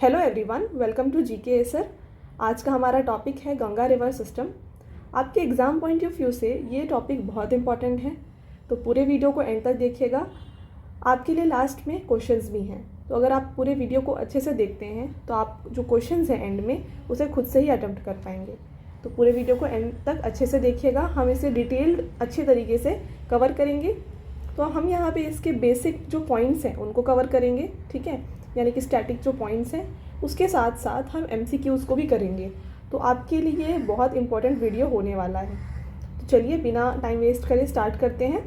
Hello everyone, welcome to GK sir. आज का हमारा टॉपिक है गंगा रिवर सिस्टम। आपके एग्ज़ाम पॉइंट ऑफ व्यू से ये टॉपिक बहुत इंपॉर्टेंट है, तो पूरे वीडियो को एंड तक देखिएगा। आपके लिए लास्ट में क्वेश्चंस भी हैं, तो अगर आप पूरे वीडियो को अच्छे से देखते हैं तो आप जो क्वेश्चंस हैं एंड में उसे खुद से ही अटेम्प्ट कर पाएंगे। तो पूरे वीडियो को एंड तक अच्छे से देखिएगा, हम इसे डिटेल्ड अच्छे तरीके से कवर करेंगे। तो हम यहाँ पे इसके बेसिक जो पॉइंट्स हैं उनको कवर करेंगे, ठीक है, यानी कि स्टैटिक जो पॉइंट्स हैं, उसके साथ साथ हम MCQs को भी करेंगे। तो आपके लिए बहुत इंपॉर्टेंट वीडियो होने वाला है। तो चलिए बिना टाइम वेस्ट करे स्टार्ट करते हैं।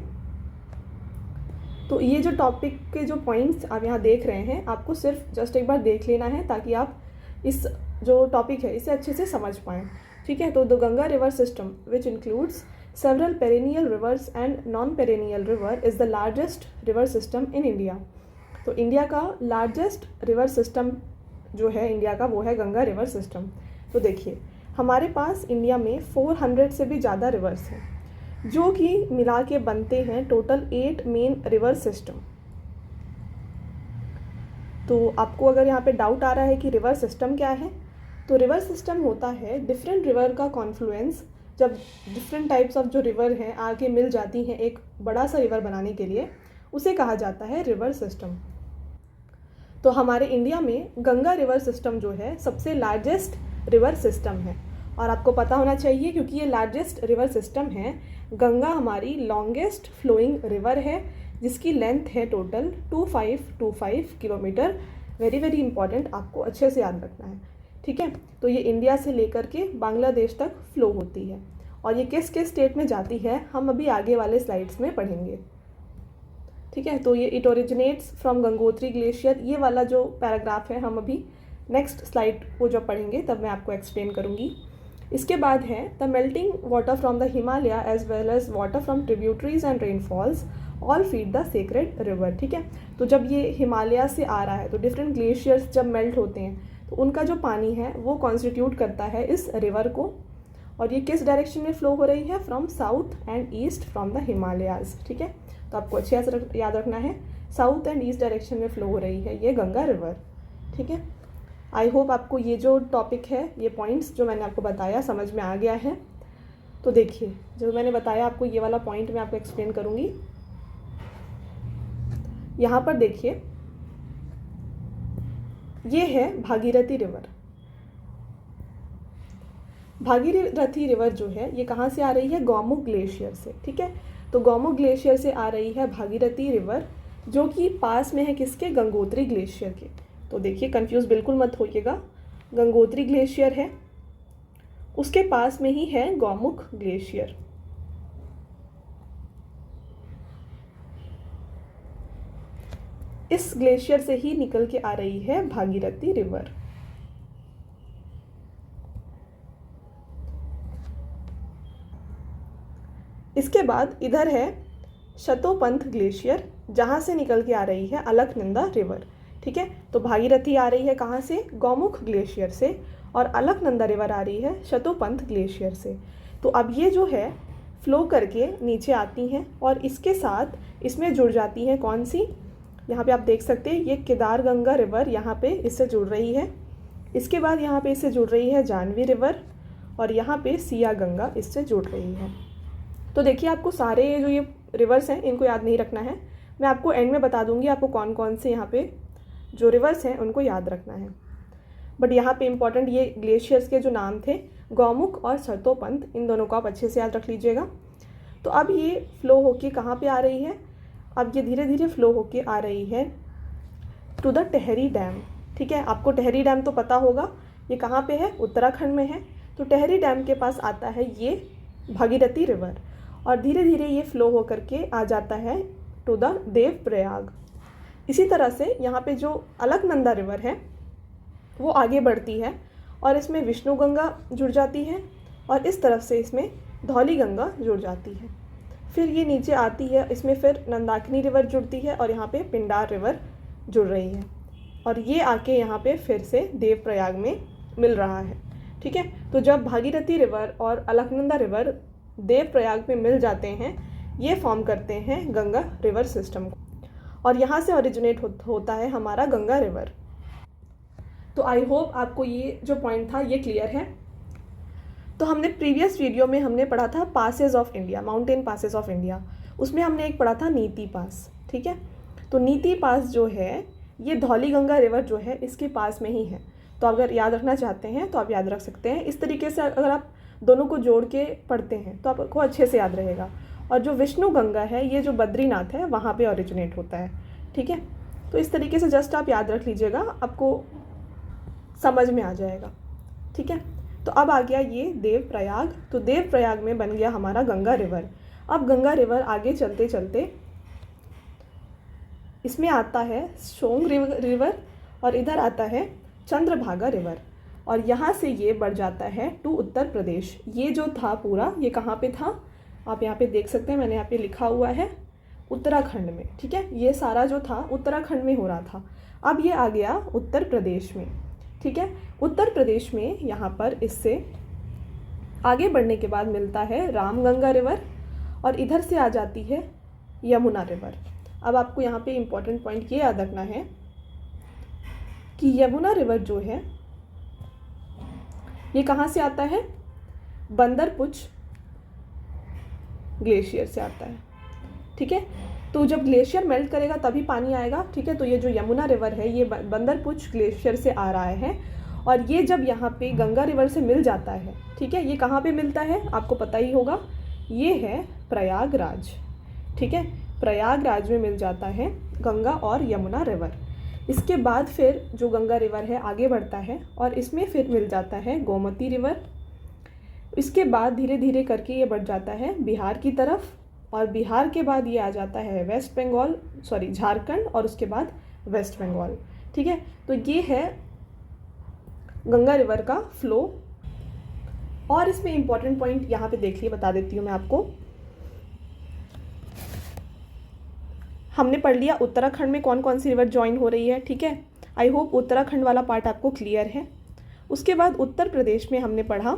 तो ये जो टॉपिक के जो पॉइंट्स आप यहाँ देख रहे हैं, आपको सिर्फ जस्ट एक बार देख लेना है ताकि आप इस जो टॉपिक है इसे अच्छे से समझ पाएँ, ठीक है। तो the Ganga river system which includes several perennial rivers and non-perennial river is the largest river system in India। तो इंडिया का लार्जेस्ट रिवर सिस्टम जो है इंडिया का, वो है गंगा रिवर सिस्टम। तो देखिए हमारे पास इंडिया में 400 से भी ज़्यादा रिवर्स हैं जो कि मिला के बनते हैं टोटल 8 मेन रिवर सिस्टम। तो आपको अगर यहाँ पे डाउट आ रहा है कि रिवर सिस्टम क्या है, तो रिवर सिस्टम होता है डिफरेंट रिवर का कॉन्फ्लुएंस। जब डिफरेंट टाइप्स ऑफ जो रिवर हैं आके मिल जाती हैं एक बड़ा सा रिवर बनाने के लिए, उसे कहा जाता है रिवर सिस्टम। तो हमारे इंडिया में गंगा रिवर सिस्टम जो है सबसे लार्जेस्ट रिवर सिस्टम है, और आपको पता होना चाहिए क्योंकि ये लार्जेस्ट रिवर सिस्टम है। गंगा हमारी लॉन्गेस्ट फ्लोइंग रिवर है जिसकी लेंथ है total 2525 kilometre. Very very important, आपको अच्छे से याद रखना है, ठीक है। तो ये इंडिया से लेकर के बांग्लादेश तक फ्लो होती है, और ये किस किस स्टेट में जाती है हम अभी आगे वाले स्लाइड्स में पढ़ेंगे, ठीक है। तो ये it originates from Gangotri glacier, ये वाला जो पैराग्राफ है हम अभी नेक्स्ट स्लाइड को जब पढ़ेंगे तब मैं आपको एक्सप्लेन करूँगी। इसके बाद है the melting water from the Himalaya as well as water from tributaries and rainfalls all feed the sacred river, ठीक है। तो जब ये हिमालय से आ रहा है तो डिफरेंट ग्लेशियर्स जब मेल्ट होते हैं तो उनका जो पानी है वो कॉन्स्टिट्यूट करता है इस रिवर को, और ये किस डायरेक्शन में फ्लो हो रही है, from south and east from the Himalayas, ठीक है। तो आपको अच्छे से याद रखना है, साउथ एंड ईस्ट डायरेक्शन में फ्लो हो रही है ये गंगा रिवर, ठीक है। आई होप आपको ये जो टॉपिक है, ये पॉइंट्स जो मैंने आपको बताया समझ में आ गया है। तो देखिए जो मैंने बताया आपको, ये वाला पॉइंट मैं आपको एक्सप्लेन करूँगी। यहाँ पर देखिए ये है भागीरथी रिवर। भागीरथी रिवर जो है ये कहाँ से आ रही है, गौमुख ग्लेशियर से, ठीक है। तो गौमुख ग्लेशियर से आ रही है भागीरथी रिवर, जो कि पास में है किसके, गंगोत्री ग्लेशियर के। तो देखिए कंफ्यूज बिल्कुल मत होइएगा, गंगोत्री ग्लेशियर है, उसके पास में ही है गौमुख ग्लेशियर। इस ग्लेशियर से ही निकल के आ रही है भागीरथी रिवर। इसके बाद इधर है शतोपंथ ग्लेशियर, जहाँ से निकल के आ रही है अलकनंदा रिवर, ठीक है। तो भागीरथी आ रही है कहाँ से, गौमुख ग्लेशियर से, और अलकनंदा रिवर आ रही है शतोपंथ ग्लेशियर से। तो अब ये जो है फ्लो करके नीचे आती हैं और इसके साथ इसमें जुड़ जाती हैं कौन सी, यहाँ पे आप देख सकते हैं ये केदार गंगा रिवर यहाँ पे इससे जुड़ रही है। इसके बाद यहाँ पे इससे जुड़ रही है जानवी रिवर, और यहाँ पे सिया गंगा इससे जुड़ रही है। तो देखिए आपको सारे जो ये रिवर्स हैं इनको याद नहीं रखना है, मैं आपको एंड में बता दूंगी आपको कौन कौन से यहाँ पे जो रिवर्स हैं उनको याद रखना है। बट यहाँ पे इंपॉर्टेंट ये ग्लेशियर्स के जो नाम थे गौमुख और शतोपंथ, इन दोनों को आप अच्छे से याद रख लीजिएगा। तो अब ये फ्लो होके कहाँ पे आ रही है, अब ये धीरे धीरे फ्लो होके आ रही है टू द टेहरी डैम, ठीक है। आपको टेहरी डैम तो पता होगा, ये कहाँ पे है, उत्तराखंड में है। तो टेहरी डैम के पास आता है ये भागीरथी रिवर, और धीरे धीरे ये फ्लो होकर के आ जाता है टू द देवप्रयाग। इसी तरह से यहाँ पे जो अलकनंदा रिवर है वो आगे बढ़ती है और इसमें विष्णु गंगा जुड़ जाती है, और इस तरफ से इसमें धौली गंगा जुड़ जाती है। फिर ये नीचे आती है, इसमें फिर नंदाकिनी रिवर जुड़ती है, और यहाँ पे पिंडार रिवर जुड़ रही है, और ये आके यहाँ पे फिर से देवप्रयाग में मिल रहा है, ठीक है। तो जब भागीरथी रिवर और अलकनंदा रिवर देवप्रयाग में मिल जाते हैं, ये फॉर्म करते हैं गंगा रिवर सिस्टम को, और यहाँ से ओरिजिनेट होता है हमारा गंगा रिवर। तो आई होप आपको ये जो पॉइंट था ये क्लियर है। तो हमने प्रीवियस वीडियो में हमने पढ़ा था passes of India, mountain passes of India, उसमें हमने एक पढ़ा था नीति पास, ठीक है। तो नीति पास जो है ये धौलीगंगा रिवर जो है इसके पास में ही है। तो अगर याद रखना चाहते हैं तो आप याद रख सकते हैं। इस तरीके से अगर आप दोनों को जोड़ के पढ़ते हैं तो आपको अच्छे से याद रहेगा। और जो विष्णु गंगा है ये जो बद्रीनाथ है वहाँ पे ओरिजिनेट होता है, ठीक है। तो इस तरीके से जस्ट आप याद रख लीजिएगा, आपको समझ में आ जाएगा, ठीक है। तो अब आ गया ये देवप्रयाग। तो देवप्रयाग में बन गया हमारा गंगा रिवर। अब गंगा रिवर आगे चलते चलते इसमें आता है सोंग रिवर और इधर आता है चंद्रभागा रिवर और यहाँ से ये बढ़ जाता है टू उत्तर प्रदेश। ये जो था पूरा ये कहाँ पे था, आप यहाँ पे देख सकते हैं, मैंने यहाँ पे लिखा हुआ है उत्तराखंड में, ठीक है। ये सारा जो था उत्तराखंड में हो रहा था। अब ये आ गया उत्तर प्रदेश में, ठीक है। उत्तर प्रदेश में यहाँ पर इससे आगे बढ़ने के बाद मिलता है रामगंगा रिवर और इधर से आ जाती है यमुना रिवर। अब आपको यहाँ पे इम्पॉर्टेंट पॉइंट ये याद रखना है कि यमुना रिवर जो है ये कहाँ से आता है, बंदरपुच ग्लेशियर से आता है, ठीक है। तो जब ग्लेशियर मेल्ट करेगा तभी पानी आएगा, ठीक है। तो ये जो यमुना रिवर है ये बंदरपुच ग्लेशियर से आ रहा है और ये जब यहाँ पे गंगा रिवर से मिल जाता है, ठीक है। ये कहाँ पे मिलता है आपको पता ही होगा, ये है प्रयागराज, ठीक है। प्रयागराज में मिल जाता है गंगा और यमुना रिवर। इसके बाद फिर जो गंगा रिवर है आगे बढ़ता है और इसमें फिर मिल जाता है गोमती रिवर। इसके बाद धीरे धीरे करके ये बढ़ जाता है बिहार की तरफ और बिहार के बाद ये आ जाता है वेस्ट बंगाल, सॉरी झारखंड, और उसके बाद वेस्ट बंगाल, ठीक है। तो ये है गंगा रिवर का फ्लो। और इसमें इंपॉर्टेंट पॉइंट यहाँ पे देख लिए, बता देती हूँ मैं आपको। हमने पढ़ लिया उत्तराखंड में कौन कौन सी रिवर ज्वाइन हो रही है, ठीक है। आई होप उत्तराखंड वाला पार्ट आपको क्लियर है। उसके बाद उत्तर प्रदेश में हमने पढ़ा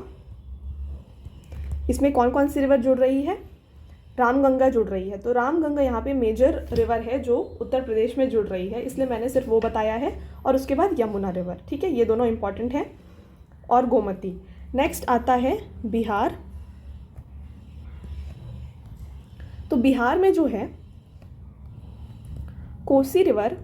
इसमें कौन कौन सी रिवर जुड़ रही है, रामगंगा जुड़ रही है। तो रामगंगा यहाँ पे मेजर रिवर है जो उत्तर प्रदेश में जुड़ रही है, इसलिए मैंने सिर्फ वो बताया है। और उसके बाद यमुना रिवर, ठीक है, ये दोनों इंपॉर्टेंट हैं, और गोमती। नेक्स्ट आता है बिहार। तो बिहार में जो है कोसी रिवर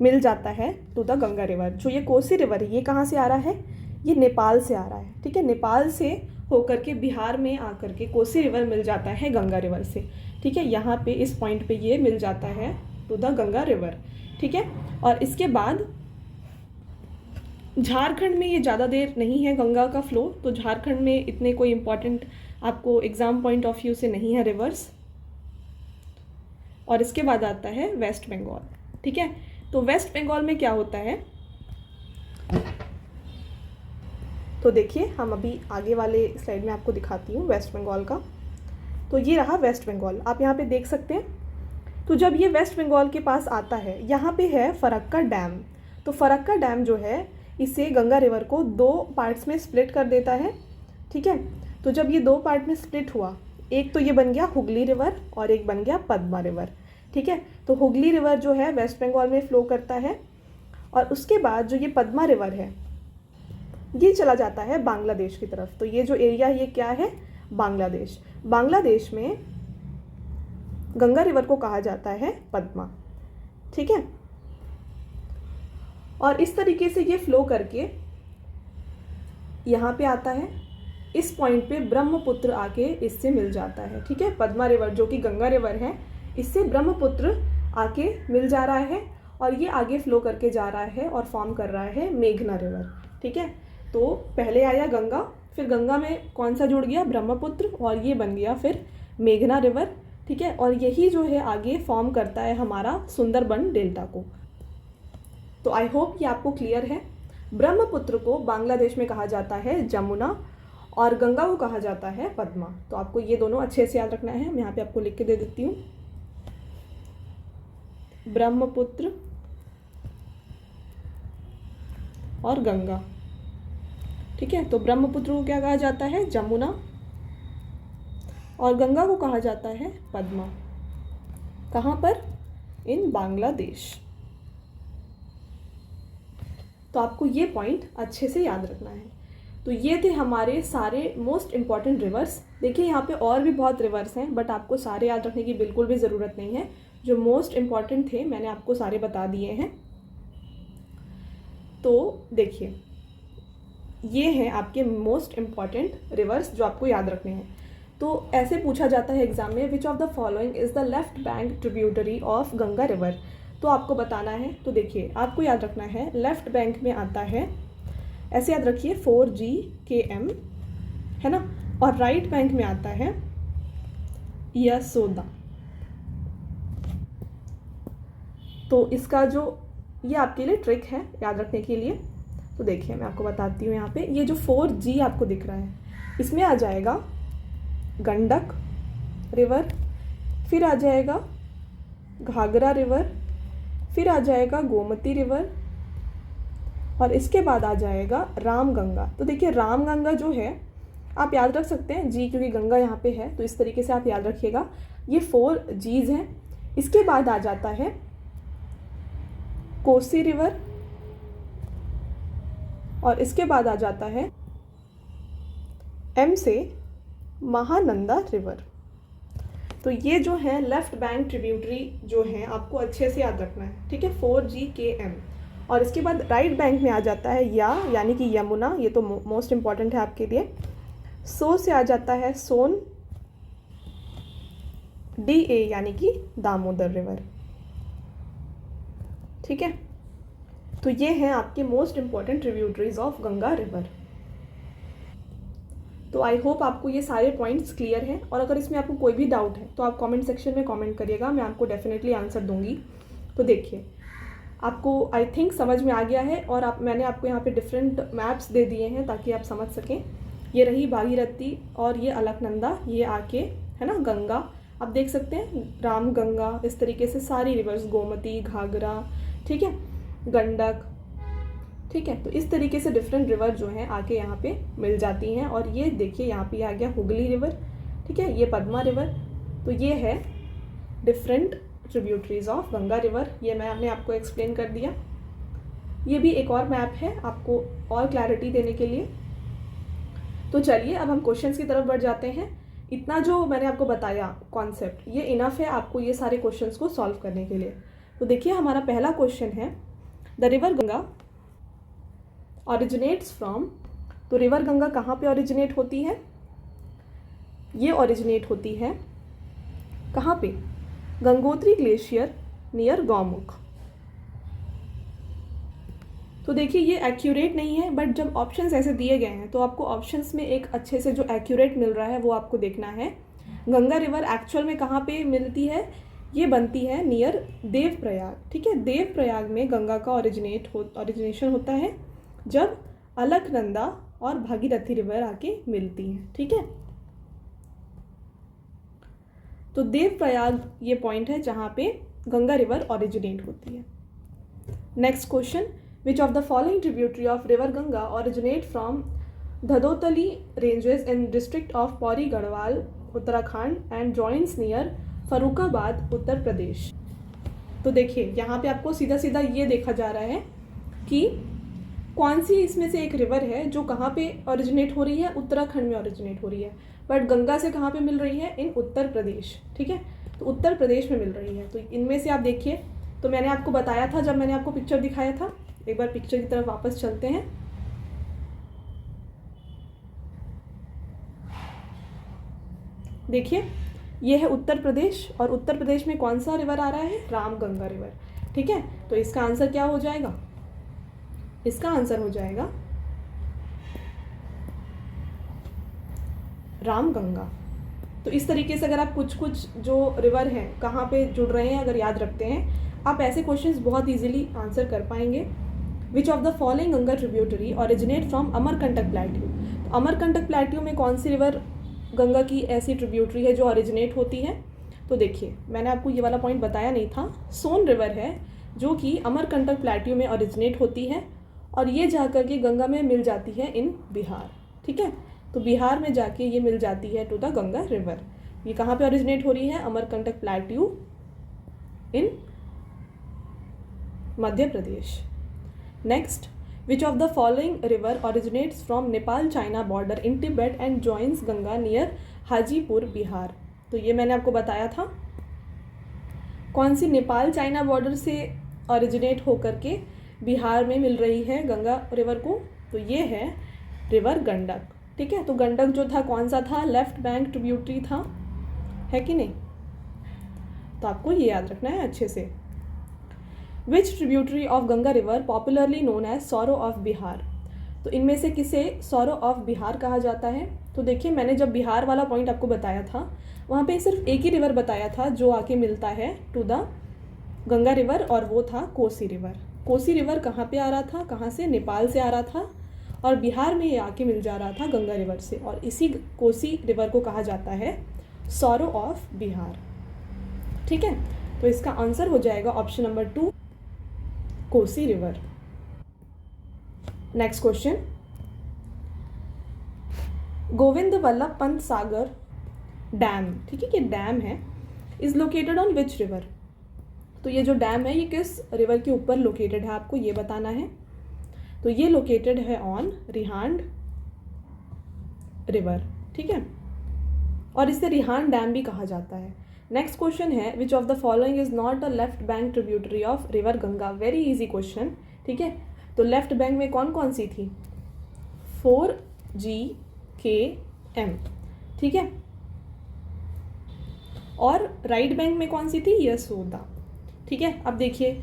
मिल जाता है टू द गंगा रिवर। जो ये कोसी रिवर है ये कहाँ से आ रहा है, ये नेपाल से आ रहा है, ठीक है। नेपाल से होकर के बिहार में आकर के कोसी रिवर मिल जाता है गंगा रिवर से, ठीक है। यहाँ पे इस पॉइंट पे ये मिल जाता है टू द गंगा रिवर, ठीक है। और इसके बाद झारखंड में ये ज़्यादा देर नहीं है गंगा का फ्लो, तो झारखंड में इतने कोई इम्पॉर्टेंट आपको एग्ज़ाम पॉइंट ऑफ व्यू से नहीं है रिवर्स। और इसके बाद आता है वेस्ट बंगाल, ठीक है। तो वेस्ट बंगाल में क्या होता है, तो देखिए हम अभी आगे वाले स्लाइड में आपको दिखाती हूँ वेस्ट बंगाल का। तो ये रहा वेस्ट बंगाल, आप यहाँ पे देख सकते हैं। तो जब ये वेस्ट बंगाल के पास आता है, यहाँ पे है फरक्का डैम। तो फरक्का डैम जो है इसे गंगा रिवर को दो पार्ट्स में स्प्लिट कर देता है, ठीक है। तो जब ये दो पार्ट में स्प्लिट हुआ, एक तो ये बन गया हुगली रिवर और एक बन गया पद्मा रिवर, ठीक है। तो हुगली रिवर जो है वेस्ट बंगाल में फ्लो करता है और उसके बाद जो ये पद्मा रिवर है ये चला जाता है बांग्लादेश की तरफ। तो ये जो एरिया ये क्या है, बांग्लादेश। बांग्लादेश में गंगा रिवर को कहा जाता है पद्मा, ठीक है। और इस तरीके से ये फ्लो करके यहाँ पे आता है, इस पॉइंट पे ब्रह्मपुत्र आके इससे मिल जाता है, ठीक है। पद्मा रिवर जो कि गंगा रिवर है इससे ब्रह्मपुत्र आके मिल जा रहा है और ये आगे फ्लो करके जा रहा है और फॉर्म कर रहा है मेघना रिवर, ठीक है। तो पहले आया गंगा, फिर गंगा में कौन सा जुड़ गया, ब्रह्मपुत्र, और ये बन गया फिर मेघना रिवर, ठीक है। और यही जो है आगे फॉर्म करता है हमारा सुंदरबन डेल्टा को। तो आई होप ये आपको क्लियर है। ब्रह्मपुत्र को बांग्लादेश में कहा जाता है जमुना और गंगा को कहा जाता है पद्मा। तो आपको ये दोनों अच्छे से याद रखना है। मैं यहाँ पे आपको लिख के दे देती हूँ, ब्रह्मपुत्र और गंगा, ठीक है। तो ब्रह्मपुत्र को क्या कहा जाता है, जमुना, और गंगा को कहा जाता है पद्मा। कहाँ पर, इन बांग्लादेश, तो आपको ये पॉइंट अच्छे से याद रखना है। तो ये थे हमारे सारे मोस्ट इम्पॉर्टेंट रिवर्स। देखिए यहाँ पे और भी बहुत रिवर्स हैं, बट आपको सारे याद रखने की बिल्कुल भी ज़रूरत नहीं है। जो मोस्ट इम्पॉर्टेंट थे मैंने आपको सारे बता दिए हैं। तो देखिए ये हैं आपके मोस्ट इम्पॉर्टेंट रिवर्स जो आपको याद रखने हैं। तो ऐसे पूछा जाता है एग्जाम में, विच of the following is the left bank tributary of Ganga river. तो आपको बताना है। तो देखिए आपको याद रखना है, लेफ्ट बैंक में आता है, ऐसे याद रखिए 4GKM, है ना, और राइट बैंक में आता है यशोदा। तो इसका जो ये आपके लिए ट्रिक है याद रखने के लिए। तो देखिए मैं आपको बताती हूँ, यहाँ पे ये जो 4G आपको दिख रहा है, इसमें आ जाएगा गंडक रिवर, फिर आ जाएगा घाघरा रिवर, फिर आ जाएगा गोमती रिवर, और इसके बाद आ जाएगा रामगंगा। तो देखिए रामगंगा जो है आप याद रख सकते हैं, जी क्योंकि गंगा यहाँ पे है तो इस तरीके से आप याद रखिएगा। ये 4Gs हैं। इसके बाद आ जाता है कोसी रिवर, और इसके बाद आ जाता है M से महानंदा रिवर। तो ये जो है लेफ्ट बैंक ट्रिब्यूटरी जो है आपको अच्छे से याद रखना है, ठीक है, 4GKM। और इसके बाद राइट बैंक में आ जाता है यानी कि यमुना, ये तो मोस्ट इम्पॉर्टेंट है आपके लिए। सो से आ जाता है सोन, DA यानी कि दामोदर रिवर, ठीक है। तो ये हैं आपके most important tributaries of Ganga river. तो आई होप आपको ये सारे पॉइंट्स क्लियर हैं, और अगर इसमें आपको कोई भी डाउट है तो आप कमेंट सेक्शन में कमेंट करिएगा, मैं आपको डेफिनेटली आंसर दूंगी। तो देखिए आपको आई थिंक समझ में आ गया है, और मैंने आपको यहाँ पे डिफरेंट मैप्स दे दिए हैं ताकि आप समझ सकें। ये रही भागीरथी और ये अलकनंदा, ये आके है ना गंगा, आप देख सकते हैं रामगंगा, इस तरीके से सारी रिवर्स, गोमती, घाघरा, ठीक है, गंडक, ठीक है। तो इस तरीके से डिफरेंट रिवर जो हैं आके यहाँ पे मिल जाती हैं। और ये देखिए यहाँ पे आ गया हुगली रिवर, ठीक है, ये पद्मा रिवर। तो ये है different tributaries of Ganga river, ये मैंने आपको एक्सप्लेन कर दिया। ये भी एक और मैप है आपको और क्लैरिटी देने के लिए। तो चलिए अब हम क्वेश्चंस की तरफ बढ़ जाते हैं। इतना जो मैंने आपको बताया कॉन्सेप्ट, ये इनफ है आपको ये सारे क्वेश्चंस को सॉल्व करने के लिए। तो देखिए हमारा पहला क्वेश्चन है, the river Ganga originates from. तो रिवर गंगा कहाँ पे ऑरिजिनेट होती है? ये ऑरिजिनेट होती है कहाँ पे? Gangotri glacier near Gaumukh. तो देखिए ये एक्यूरेट नहीं है, बट जब ऑप्शंस ऐसे दिए गए हैं तो आपको ऑप्शंस में एक अच्छे से जो एक्यूरेट मिल रहा है वो आपको देखना है। गंगा रिवर एक्चुअल में कहाँ पे मिलती है? ये बनती है नियर देवप्रयाग, ठीक है। देवप्रयाग में गंगा का ऑरिजिनेशन होता है जब अलकनंदा और भागीरथी रिवर आके मिलती हैं, ठीक है। तो देवप्रयाग ये पॉइंट है जहाँ पे गंगा रिवर ऑरिजिनेट होती है। Next question, which of the following tributary of river Ganga originate from Dudhatoli ranges in district of Pauri Garhwal Uttarakhand and joins near Farrukhabad Uttar Pradesh. तो देखिए यहाँ पे आपको सीधा सीधा ये देखा जा रहा है कि कौन सी इसमें से एक रिवर है जो कहाँ पे ओरिजिनेट हो रही है? उत्तराखंड में ओरिजिनेट हो रही है, बट गंगा से कहाँ पे मिल रही है? इन उत्तर प्रदेश, ठीक है। तो उत्तर प्रदेश में मिल रही है। तो इनमें से आप देखिए, तो मैंने आपको बताया था जब मैंने आपको पिक्चर दिखाया था, एक बार पिक्चर की तरफ वापस चलते हैं। देखिए ये है उत्तर प्रदेश, और उत्तर प्रदेश में कौन सा रिवर आ रहा है? रामगंगा रिवर, ठीक है। तो इसका आंसर क्या हो जाएगा? इसका आंसर हो जाएगा रामगंगा। तो इस तरीके से अगर आप कुछ कुछ जो रिवर हैं कहाँ पे जुड़ रहे हैं अगर याद रखते हैं, आप ऐसे क्वेश्चंस बहुत इजीली आंसर कर पाएंगे। विच of the following Ganga tributary originate from Amarkantak plateau. तो अमरकंटक प्लेट्यू में कौन सी रिवर गंगा की ऐसी ट्रिब्यूटरी है जो ऑरिजिनेट होती है? तो देखिए मैंने आपको ये वाला पॉइंट बताया नहीं था, सोन रिवर है जो कि अमरकंटक प्लेट्यू में ऑरिजिनेट होती है, और ये जाकर के गंगा में मिल जाती है इन बिहार, ठीक है। तो बिहार में जाके ये मिल जाती है टू द गंगा रिवर। ये कहाँ पे ओरिजिनेट हो रही है? Amarkantak plateau in Madhya Pradesh. Next, which of the following river originates from Nepal China border in Tibet and joins Ganga near Hajipur Bihar. तो ये मैंने आपको बताया था, कौन सी नेपाल चाइना बॉर्डर से ओरिजिनेट होकर के बिहार में मिल रही है गंगा रिवर को, तो ये है रिवर गंडक। ठीक है, तो गंडक जो था कौन सा था, लेफ्ट बैंक ट्रिब्यूटरी था, है कि नहीं, तो आपको ये याद रखना है अच्छे से। Which tributary of Ganga river popularly known as sorrow of Bihar, तो इनमें से किसे सॉरो ऑफ बिहार कहा जाता है। तो देखिए मैंने जब बिहार वाला पॉइंट आपको बताया था वहाँ पे सिर्फ एक ही रिवर बताया था जो आके मिलता है टू द गंगा रिवर, और वो था कोसी रिवर। कोसी रिवर कहाँ पे आ रहा था, कहाँ से, नेपाल से आ रहा था, और बिहार में ये आके मिल जा रहा था गंगा रिवर से, और इसी कोसी रिवर को कहा जाता है सॉरो ऑफ बिहार। ठीक है, तो इसका आंसर हो जाएगा option number 2, Kosi river. Next question, Govind Ballabh Pant Sagar dam, ठीक है, ये डैम है, is located on which river. तो ये जो डैम है ये किस रिवर के ऊपर लोकेटेड है, आपको ये बताना है। तो ये लोकेटेड है ऑन रिहांड रिवर। ठीक है, और इसे रिहांड डैम भी कहा जाता है। नेक्स्ट क्वेश्चन है, विच of the following is not a left bank tributary of river Ganga. Very easy question. ठीक है, तो लेफ्ट बैंक में कौन कौन सी थी, 4GKM। ठीक है, और राइट बैंक में कौन सी थी, यशोदा। ठीक है, अब देखिए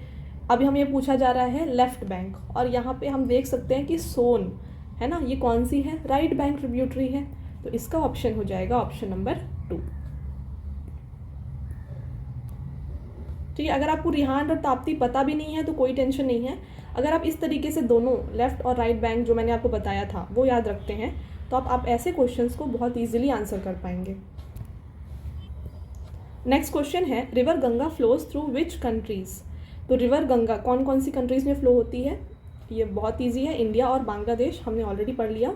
अभी हमें ये पूछा जा रहा है लेफ्ट बैंक, और यहाँ पे हम देख सकते हैं कि सोन है ना, ये कौन सी है, राइट बैंक ट्रिब्यूटरी है, तो इसका ऑप्शन हो जाएगा ऑप्शन नंबर 2। ठीक है, अगर आपको रिहांड और ताप्ती पता भी नहीं है तो कोई टेंशन नहीं है। अगर आप इस तरीके से दोनों लेफ्ट और राइट बैंक जो मैंने आपको बताया था वो याद रखते हैं तो आप ऐसे क्वेश्चंस को बहुत इजीली आंसर कर पाएंगे। नेक्स्ट क्वेश्चन है, river Ganga flows through which countries. तो रिवर गंगा कौन कौन सी कंट्रीज में फ्लो होती है, ये बहुत इजी है, इंडिया और बांग्लादेश, हमने ऑलरेडी पढ़ लिया,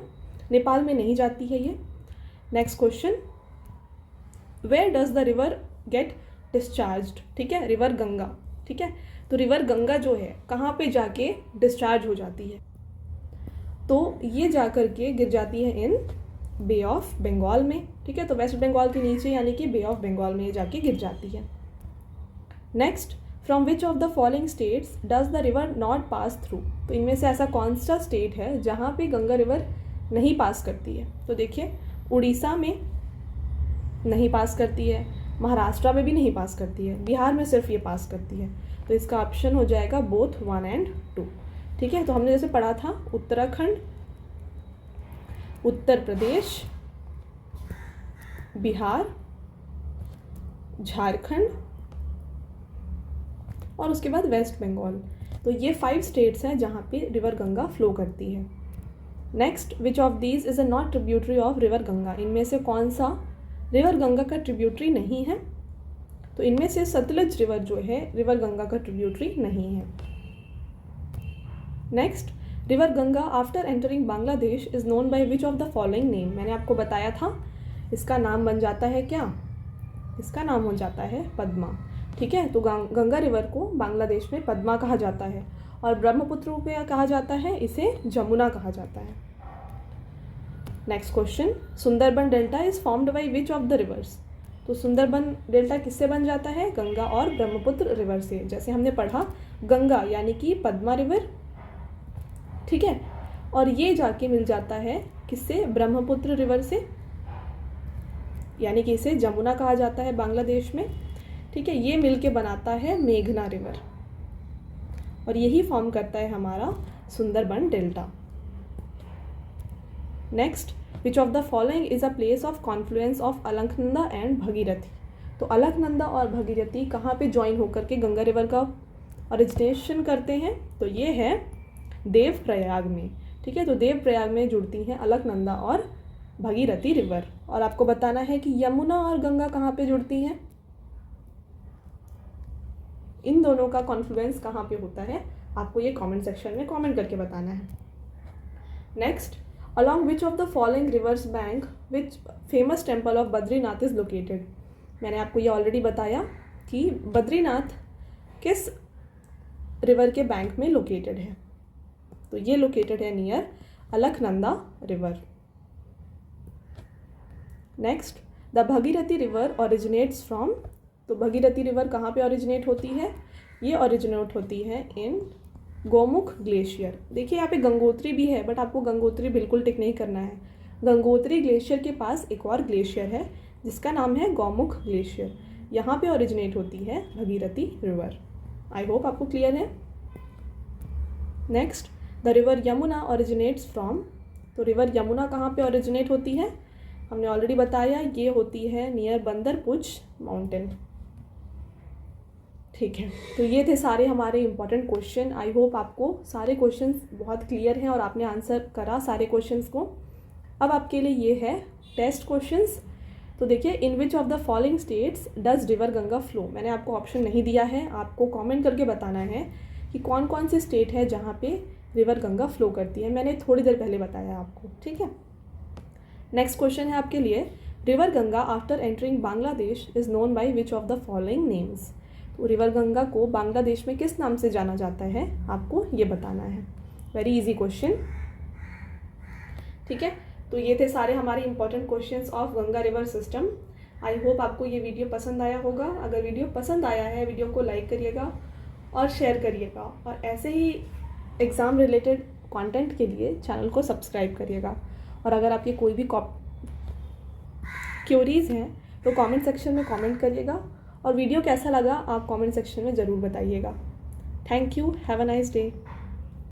नेपाल में नहीं जाती है ये। Next question, where does the river get discharged. ठीक है, रिवर गंगा, ठीक है, तो रिवर गंगा जो है कहाँ पे जाके डिस्चार्ज हो जाती है, तो ये जा कर के गिर जाती है इन बे ऑफ बंगाल में। ठीक है, तो वेस्ट बंगाल के नीचे यानी कि बे ऑफ बंगाल में ये जाके गिर जाती है। Next, from which of the following states does the river not pass through. तो इनमें से ऐसा कौन सा स्टेट है जहाँ पे गंगा रिवर नहीं पास करती है। तो देखिए उड़ीसा में नहीं पास करती है, महाराष्ट्र में भी नहीं पास करती है, बिहार में सिर्फ ये पास करती है, तो इसका ऑप्शन हो जाएगा बोथ 1 और 2। ठीक है, तो हमने जैसे पढ़ा था उत्तराखंड, उत्तर प्रदेश, बिहार, झारखंड और उसके बाद वेस्ट बंगाल, तो ये 5 स्टेट्स हैं जहाँ पे रिवर गंगा फ्लो करती है। Next, which of these is a not tributary of river Ganga. इनमें से कौन सा रिवर गंगा का ट्रिब्यूटरी नहीं है, तो इनमें से सतलज रिवर जो है रिवर गंगा का ट्रिब्यूटरी नहीं है। Next, river Ganga after entering Bangladesh is known by which of the following name. मैंने आपको बताया था इसका नाम बन जाता है क्या, इसका नाम हो जाता है पद्मा। ठीक है, तो गंगा रिवर को बांग्लादेश में पद्मा कहा जाता है और ब्रह्मपुत्र पे कहा जाता है इसे जमुना कहा जाता है। Next question, Sundarban delta is formed by which of the reverse. तो सुंदरबन डेल्टा किससे बन जाता है, गंगा और ब्रह्मपुत्र रिवर से। जैसे हमने पढ़ा गंगा यानी कि पद्मा रिवर, ठीक है, और ये जाके मिल जाता है किससे, ब्रह्मपुत्र रिवर से, यानी कि इसे जमुना कहा जाता है बांग्लादेश में। ठीक है, ये मिलके बनाता है मेघना रिवर और यही फॉर्म करता है हमारा Sundarban delta. Next, which of the following is a place of Confluence of Alaknanda and Bhagirathi. तो अलकनंदा और भगीरथी कहाँ पे ज्वाइन होकर के गंगा रिवर का ओरिजिनेशन करते हैं, तो ये है देवप्रयाग में। ठीक है, तो देवप्रयाग में जुड़ती हैं अलकनंदा और भगीरथी रिवर। और आपको बताना है कि यमुना और गंगा कहाँ पे जुड़ती हैं, इन दोनों का कॉन्फ्लुएंस कहाँ पे होता है, आपको ये कमेंट सेक्शन में कमेंट करके बताना है। Next, along which of the following rivers bank which famous temple of Badrinath is located. मैंने आपको ये ऑलरेडी बताया कि बद्रीनाथ किस रिवर के बैंक में लोकेटेड है, तो ये लोकेटेड है near Alaknanda river. Next, the Bhagirathi river originates from. तो भगीरथी रिवर कहाँ पे ओरिजिनेट होती है? ये ओरिजिनेट होती है इन गोमुख ग्लेशियर। देखिए यहाँ पे गंगोत्री भी है, बट आपको गंगोत्री बिल्कुल टिक नहीं करना है। गंगोत्री ग्लेशियर के पास एक और ग्लेशियर है जिसका नाम है गोमुख ग्लेशियर। यहाँ पे ओरिजिनेट होती है भगीरथी रिवर। आई होप आपको क्लियर है। Next, the river Yamuna originates from. तो रिवर यमुना कहाँ पे ओरिजिनेट होती है? हमने ऑलरेडी बताया, ये होती है नियर बंदरपुज माउंटेन। ठीक है, तो ये थे सारे हमारे इंपॉर्टेंट क्वेश्चन। आई होप आपको सारे क्वेश्चंस बहुत क्लियर हैं और आपने आंसर करा सारे क्वेश्चंस को। अब आपके लिए ये है टेस्ट क्वेश्चंस। तो देखिए, in which of the following states does river Ganga flow. मैंने आपको ऑप्शन नहीं दिया है, आपको कमेंट करके बताना है कि कौन कौन से स्टेट है जहाँ पे रिवर गंगा फ्लो करती है। मैंने थोड़ी देर पहले बताया आपको, ठीक है। नेक्स्ट क्वेश्चन है आपके लिए, river Ganga after entering Bangladesh is known by which of the following names. तो रिवर गंगा को बांग्लादेश में किस नाम से जाना जाता है, आपको ये बताना है। वेरी इजी क्वेश्चन, ठीक है। तो ये थे सारे हमारे important questions of Ganga river system. I hope आपको ये वीडियो पसंद आया होगा। अगर वीडियो पसंद आया है, वीडियो को लाइक करिएगा और शेयर करिएगा, और ऐसे ही एग्ज़ाम रिलेटेड कंटेंट के लिए चैनल को सब्सक्राइब करिएगा। और अगर आपकी कोई भी क्यूरीज़ हैं तो कमेंट सेक्शन में कमेंट करिएगा, और वीडियो कैसा लगा आप कमेंट सेक्शन में ज़रूर बताइएगा। Thank you, have a nice day.